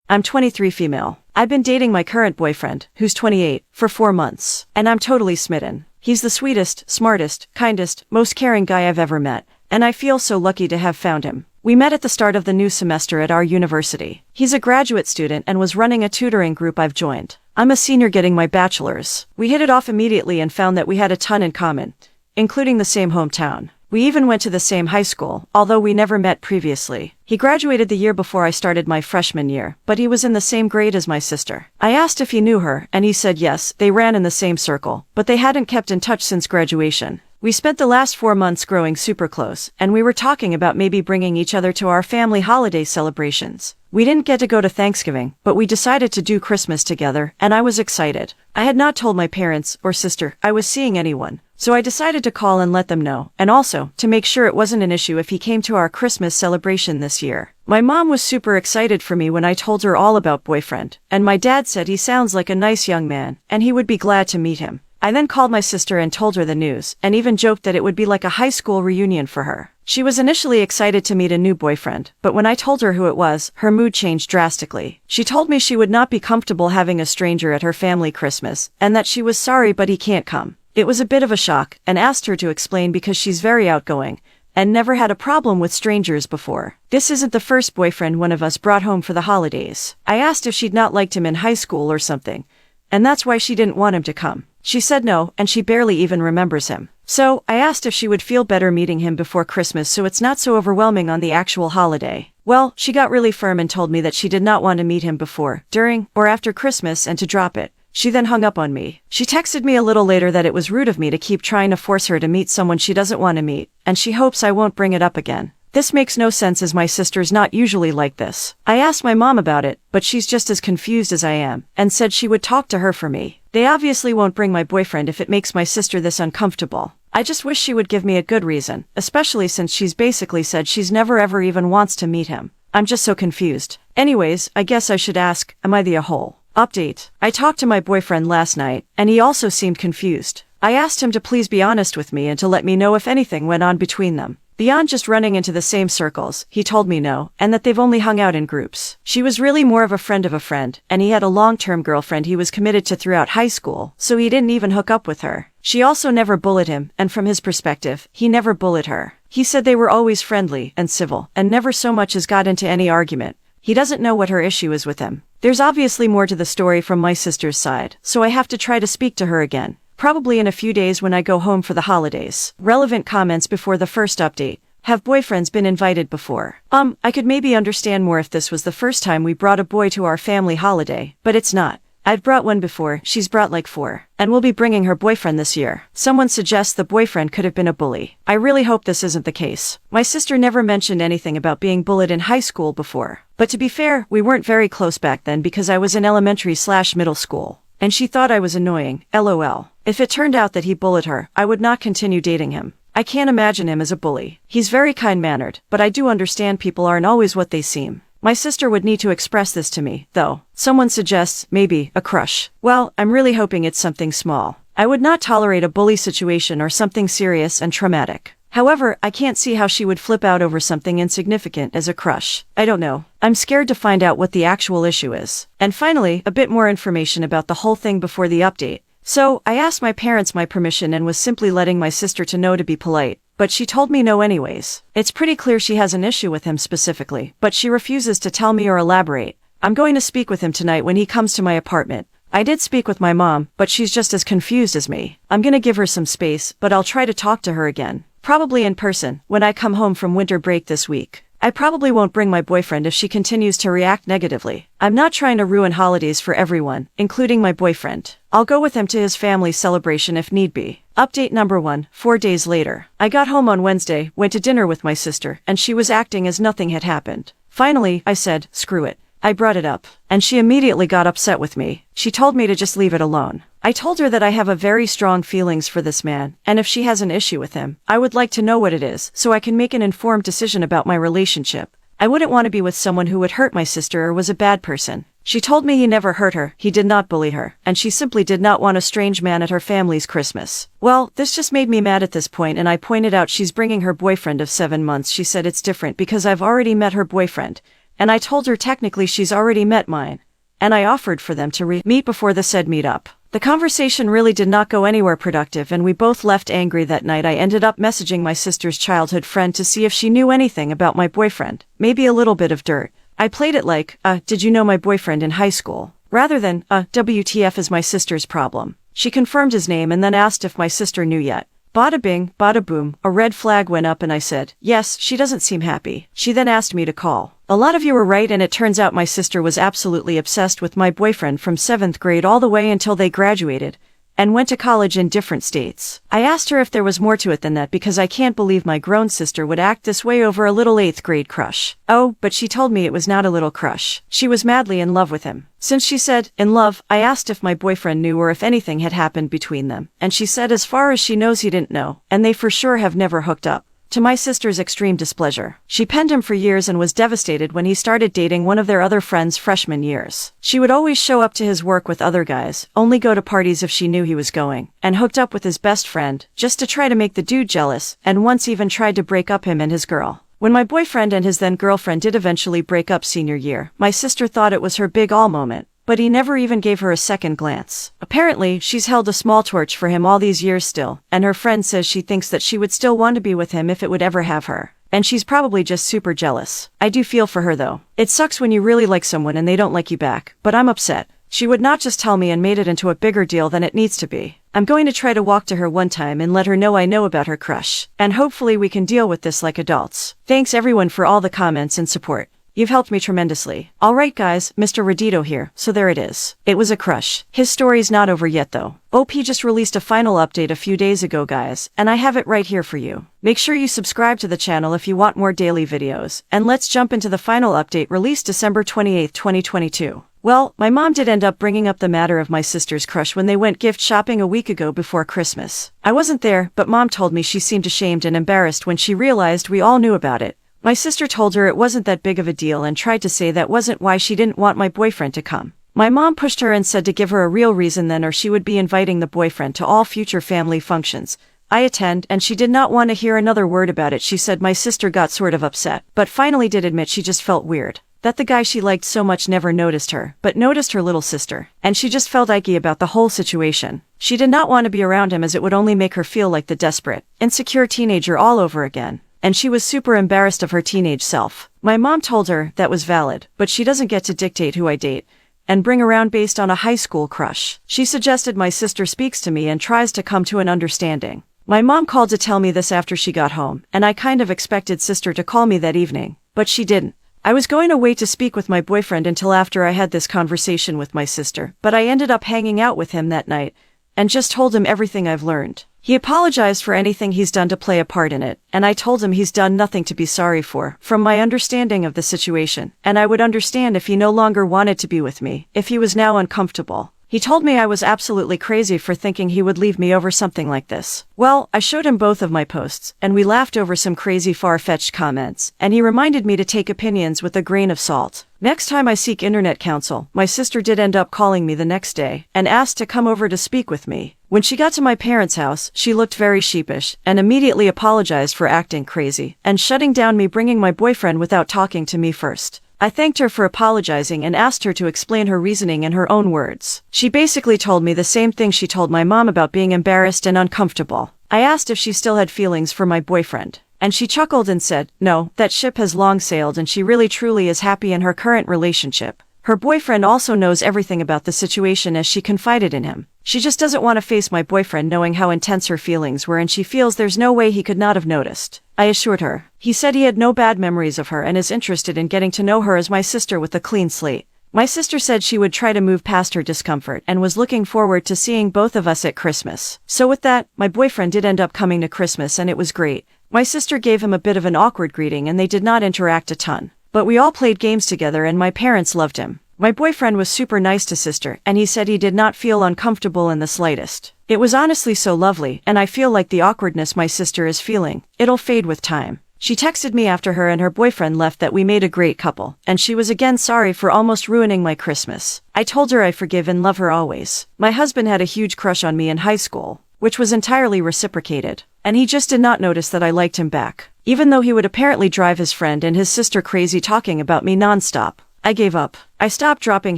I'm 23 female. I've been dating my current boyfriend, who's 28, for 4 months. And I'm totally smitten. He's the sweetest, smartest, kindest, most caring guy I've ever met. And I feel so lucky to have found him. We met at the start of the new semester at our university. He's a graduate student and was running a tutoring group I've joined. I'm a senior getting my bachelor's. We hit it off immediately and found that we had a ton in common, including the same hometown. We even went to the same high school, although we never met previously. He graduated the year before I started my freshman year, but he was in the same grade as my sister. I asked if he knew her, and he said yes, they ran in the same circle, but they hadn't kept in touch since graduation. We spent the last 4 months growing super close, and we were talking about maybe bringing each other to our family holiday celebrations. We didn't get to go to Thanksgiving, but we decided to do Christmas together, and I was excited. I had not told my parents or sister I was seeing anyone, so I decided to call and let them know, and also to make sure it wasn't an issue if he came to our Christmas celebration this year. My mom was super excited for me when I told her all about boyfriend, and my dad said he sounds like a nice young man, and he would be glad to meet him. I then called my sister and told her the news, and even joked that it would be like a high school reunion for her. She was initially excited to meet a new boyfriend, but when I told her who it was, her mood changed drastically. She told me she would not be comfortable having a stranger at her family Christmas, and that she was sorry but he can't come. It was a bit of a shock, and asked her to explain because she's very outgoing, and never had a problem with strangers before. This isn't the first boyfriend one of us brought home for the holidays. I asked if she'd not liked him in high school or something, and that's why she didn't want him to come. She said no, and she barely even remembers him. So, I asked if she would feel better meeting him before Christmas so it's not so overwhelming on the actual holiday. Well, she got really firm and told me that she did not want to meet him before, during, or after Christmas and to drop it. She then hung up on me. She texted me a little later that it was rude of me to keep trying to force her to meet someone she doesn't want to meet, and she hopes I won't bring it up again. This makes no sense as my sister's not usually like this. I asked my mom about it, but she's just as confused as I am, and said she would talk to her for me. They obviously won't bring my boyfriend if it makes my sister this uncomfortable. I just wish she would give me a good reason, especially since she's basically said she's never ever even wants to meet him. I'm just so confused. Anyways, I guess I should ask, am I the a-hole? Update. I talked to my boyfriend last night, and he also seemed confused. I asked him to please be honest with me and to let me know if anything went on between them. Beyond just running into the same circles, he told me no, and that they've only hung out in groups. She was really more of a friend, and he had a long-term girlfriend he was committed to throughout high school, so he didn't even hook up with her. She also never bullied him, and from his perspective, he never bullied her. He said they were always friendly and civil, and never so much as got into any argument. He doesn't know what her issue is with him. There's obviously more to the story from my sister's side, so I have to try to speak to her again. Probably in a few days when I go home for the holidays. Relevant comments before the first update. Have boyfriends been invited before? I could maybe understand more if this was the first time we brought a boy to our family holiday, but it's not. I've brought one before, she's brought like 4, and we'll be bringing her boyfriend this year. Someone suggests the boyfriend could have been a bully. I really hope this isn't the case. My sister never mentioned anything about being bullied in high school before. But to be fair, we weren't very close back then because I was in elementary/middle school. And she thought I was annoying, lol. If it turned out that he bullied her, I would not continue dating him. I can't imagine him as a bully. He's very kind-mannered, but I do understand people aren't always what they seem. My sister would need to express this to me, though. Someone suggests, maybe, a crush. Well, I'm really hoping it's something small. I would not tolerate a bully situation or something serious and traumatic. However, I can't see how she would flip out over something insignificant as a crush. I don't know. I'm scared to find out what the actual issue is. And finally, a bit more information about the whole thing before the update. So, I asked my parents my permission and was simply letting my sister to know to be polite, but she told me no anyways. It's pretty clear she has an issue with him specifically, but she refuses to tell me or elaborate. I'm going to speak with him tonight when he comes to my apartment. I did speak with my mom, but she's just as confused as me. I'm gonna give her some space, but I'll try to talk to her again. Probably in person, when I come home from winter break this week. I probably won't bring my boyfriend if she continues to react negatively. I'm not trying to ruin holidays for everyone, including my boyfriend. I'll go with him to his family's celebration if need be. Update number 1, 4 days later. I got home on Wednesday, went to dinner with my sister, and she was acting as nothing had happened. Finally, I said, screw it. I brought it up, and she immediately got upset with me. She told me to just leave it alone. I told her that I have a very strong feelings for this man, and if she has an issue with him, I would like to know what it is, so I can make an informed decision about my relationship. I wouldn't want to be with someone who would hurt my sister or was a bad person. She told me he never hurt her, he did not bully her, and she simply did not want a strange man at her family's Christmas. Well, this just made me mad at this point, and I pointed out she's bringing her boyfriend of 7 months. She said it's different because I've already met her boyfriend, and I told her technically she's already met mine, and I offered for them to meet before the said meetup. The conversation really did not go anywhere productive and we both left angry that night. I ended up messaging my sister's childhood friend to see if she knew anything about my boyfriend, maybe a little bit of dirt. I played it like, did you know my boyfriend in high school? Rather than, WTF is my sister's problem. She confirmed his name and then asked if my sister knew yet. Bada bing, bada boom, a red flag went up and I said, yes, she doesn't seem happy. She then asked me to call. A lot of you were right and it turns out my sister was absolutely obsessed with my boyfriend from 7th grade all the way until they graduated and went to college in different states. I asked her if there was more to it than that because I can't believe my grown sister would act this way over a little 8th grade crush. Oh, but she told me it was not a little crush. She was madly in love with him. Since she said, in love, I asked if my boyfriend knew or if anything had happened between them, and she said as far as she knows he didn't know, and they for sure have never hooked up. To my sister's extreme displeasure, she penned him for years and was devastated when he started dating one of their other friends freshman years. She would always show up to his work with other guys, only go to parties if she knew he was going, and hooked up with his best friend, just to try to make the dude jealous, and once even tried to break up him and his girl. When my boyfriend and his then girlfriend did eventually break up senior year, my sister thought it was her big all moment, but he never even gave her a second glance. Apparently, she's held a small torch for him all these years still, and her friend says she thinks that she would still want to be with him if it would ever have her. And she's probably just super jealous. I do feel for her though. It sucks when you really like someone and they don't like you back, but I'm upset. She would not just tell me and made it into a bigger deal than it needs to be. I'm going to try to walk to her one time and let her know I know about her crush, and hopefully we can deal with this like adults. Thanks everyone for all the comments and support. You've helped me tremendously. Alright guys, Mr. Redito here, so there it is. It was a crush. His story's not over yet though. OP just released a final update a few days ago guys, and I have it right here for you. Make sure you subscribe to the channel if you want more daily videos, and let's jump into the final update released December 28, 2022. Well, my mom did end up bringing up the matter of my sister's crush when they went gift shopping a week ago before Christmas. I wasn't there, but mom told me she seemed ashamed and embarrassed when she realized we all knew about it. My sister told her it wasn't that big of a deal and tried to say that wasn't why she didn't want my boyfriend to come. My mom pushed her and said to give her a real reason then or she would be inviting the boyfriend to all future family functions. I attend, and she did not want to hear another word about it. She said my sister got sort of upset, but finally did admit she just felt weird. That the guy she liked so much never noticed her, but noticed her little sister, and she just felt icky about the whole situation. She did not want to be around him as it would only make her feel like the desperate, insecure teenager all over again. And she was super embarrassed of her teenage self. My mom told her that was valid, but she doesn't get to dictate who I date and bring around based on a high school crush. She suggested my sister speaks to me and tries to come to an understanding. My mom called to tell me this after she got home, and I kind of expected sister to call me that evening, but she didn't. I was going to wait to speak with my boyfriend until after I had this conversation with my sister, but I ended up hanging out with him that night and just told him everything I've learned. He apologized for anything he's done to play a part in it, and I told him he's done nothing to be sorry for, from my understanding of the situation, and I would understand if he no longer wanted to be with me, if he was now uncomfortable. He told me I was absolutely crazy for thinking he would leave me over something like this. Well, I showed him both of my posts, and we laughed over some crazy far-fetched comments, and he reminded me to take opinions with a grain of salt. Next time I seek internet counsel, my sister did end up calling me the next day, and asked to come over to speak with me. When she got to my parents' house, she looked very sheepish, and immediately apologized for acting crazy, and shutting down me bringing my boyfriend without talking to me first. I thanked her for apologizing and asked her to explain her reasoning in her own words. She basically told me the same thing she told my mom about being embarrassed and uncomfortable. I asked if she still had feelings for my boyfriend, and she chuckled and said, no, that ship has long sailed and she really truly is happy in her current relationship. Her boyfriend also knows everything about the situation as she confided in him. She just doesn't want to face my boyfriend knowing how intense her feelings were and she feels there's no way he could not have noticed. I assured her. He said he had no bad memories of her and is interested in getting to know her as my sister with a clean slate. My sister said she would try to move past her discomfort and was looking forward to seeing both of us at Christmas. So with that, my boyfriend did end up coming to Christmas and it was great. My sister gave him a bit of an awkward greeting and they did not interact a ton. But we all played games together and my parents loved him. My boyfriend was super nice to sister, and he said he did not feel uncomfortable in the slightest. It was honestly so lovely, and I feel like the awkwardness my sister is feeling, it'll fade with time. She texted me after her and her boyfriend left that we made a great couple, and she was again sorry for almost ruining my Christmas. I told her I forgive and love her always. My husband had a huge crush on me in high school, which was entirely reciprocated, and he just did not notice that I liked him back. even though he would apparently drive his friend and his sister crazy talking about me nonstop. I gave up. I stopped dropping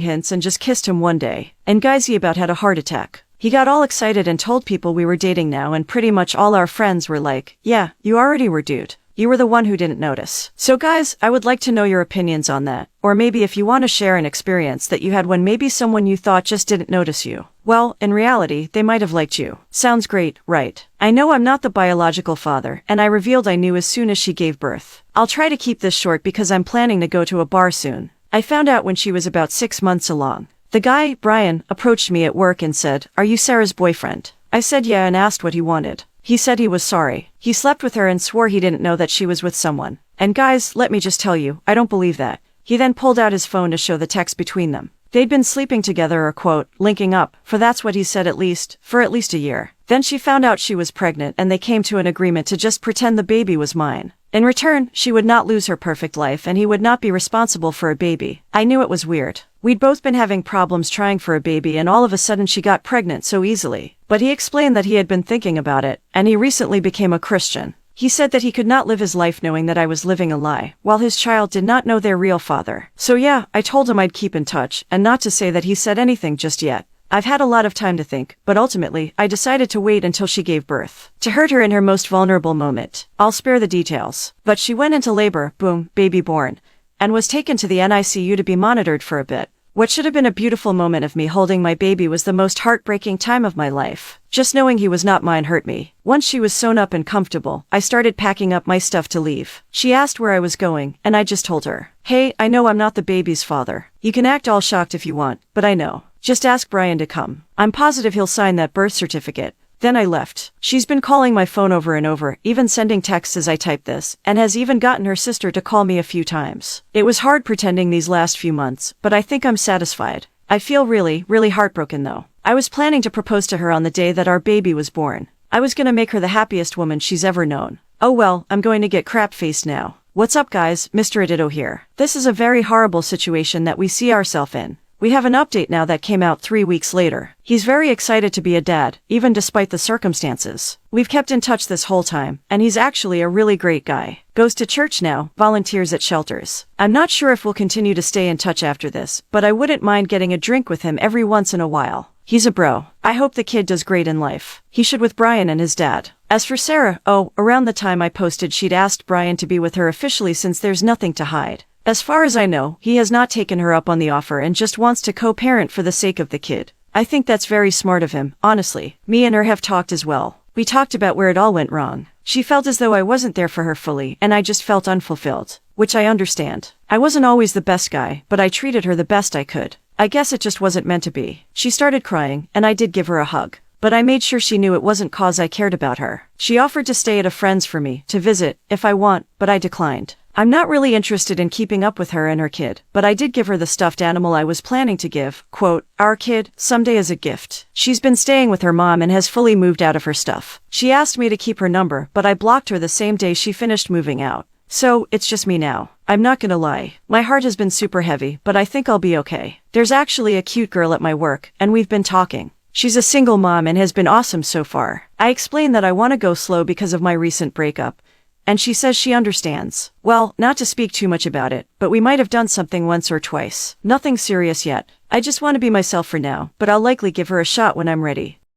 hints and just kissed him one day. And guys, he about had a heart attack. He got all excited and told people we were dating now, and pretty much all our friends were like, yeah, you already were, dude. You were the one who didn't notice. So guys, I would like to know your opinions on that. Or maybe if you want to share an experience that you had when maybe someone you thought just didn't notice you. Well, in reality, they might have liked you. Sounds great, right? I know I'm not the biological father, and I revealed I knew as soon as she gave birth. I'll try to keep this short because I'm planning to go to a bar soon. I found out when she was about 6 months along. The guy, Brian, approached me at work and said, "Are you Sarah's boyfriend?" I said yeah and asked what he wanted. He said he was sorry. He slept with her and swore he didn't know that she was with someone. And guys, let me just tell you, I don't believe that. He then pulled out his phone to show the text between them. They'd been sleeping together or quote, linking up, for that's what he said for at least a year. Then she found out she was pregnant and they came to an agreement to just pretend the baby was mine. In return, she would not lose her perfect life and he would not be responsible for a baby. I knew it was weird. We'd both been having problems trying for a baby and all of a sudden she got pregnant so easily. But he explained that he had been thinking about it, and he recently became a Christian. He said that he could not live his life knowing that I was living a lie, while his child did not know their real father. So yeah, I told him I'd keep in touch, and not to say that he said anything just yet. I've had a lot of time to think, but ultimately, I decided to wait until she gave birth. To hurt her in her most vulnerable moment. I'll spare the details. But she went into labor, boom, baby born, and was taken to the NICU to be monitored for a bit. What should have been a beautiful moment of me holding my baby was the most heartbreaking time of my life. Just knowing he was not mine hurt me. Once she was sewn up and comfortable, I started packing up my stuff to leave. She asked where I was going, and I just told her, "Hey, I know I'm not the baby's father. You can act all shocked if you want, but I know. Just ask Brian to come. I'm positive he'll sign that birth certificate." Then I left. She's been calling my phone over and over, even sending texts as I type this, and has even gotten her sister to call me a few times. It was hard pretending these last few months, but I think I'm satisfied. I feel really, really heartbroken though. I was planning to propose to her on the day that our baby was born. I was gonna make her the happiest woman she's ever known. Oh well, I'm going to get crap-faced now. What's up guys, Mr. Adito here. This is a very horrible situation that we see ourselves in. We have an update now that came out 3 weeks later. He's very excited to be a dad, even despite the circumstances. We've kept in touch this whole time, and he's actually a really great guy. Goes to church now, volunteers at shelters. I'm not sure if we'll continue to stay in touch after this, but I wouldn't mind getting a drink with him every once in a while. He's a bro. I hope the kid does great in life. He should with Brian and his dad. As for Sarah, around the time I posted she'd asked Brian to be with her officially since there's nothing to hide. As far as I know, he has not taken her up on the offer and just wants to co-parent for the sake of the kid. I think that's very smart of him, honestly. Me and her have talked as well. We talked about where it all went wrong. She felt as though I wasn't there for her fully, and I just felt unfulfilled. Which I understand. I wasn't always the best guy, but I treated her the best I could. I guess it just wasn't meant to be. She started crying, and I did give her a hug. But I made sure she knew it wasn't 'cause I cared about her. She offered to stay at a friend's for me, to visit, if I want, but I declined. I'm not really interested in keeping up with her and her kid, but I did give her the stuffed animal I was planning to give, quote, our kid, someday as a gift. She's been staying with her mom and has fully moved out of her stuff. She asked me to keep her number, but I blocked her the same day she finished moving out. So, it's just me now. I'm not gonna lie. My heart has been super heavy, but I think I'll be okay. There's actually a cute girl at my work, and we've been talking. She's a single mom and has been awesome so far. I explained that I want to go slow because of my recent breakup, and she says she understands. Well, not to speak too much about it, but we might have done something once or twice. Nothing serious yet. I just want to be myself for now, but I'll likely give her a shot when I'm ready.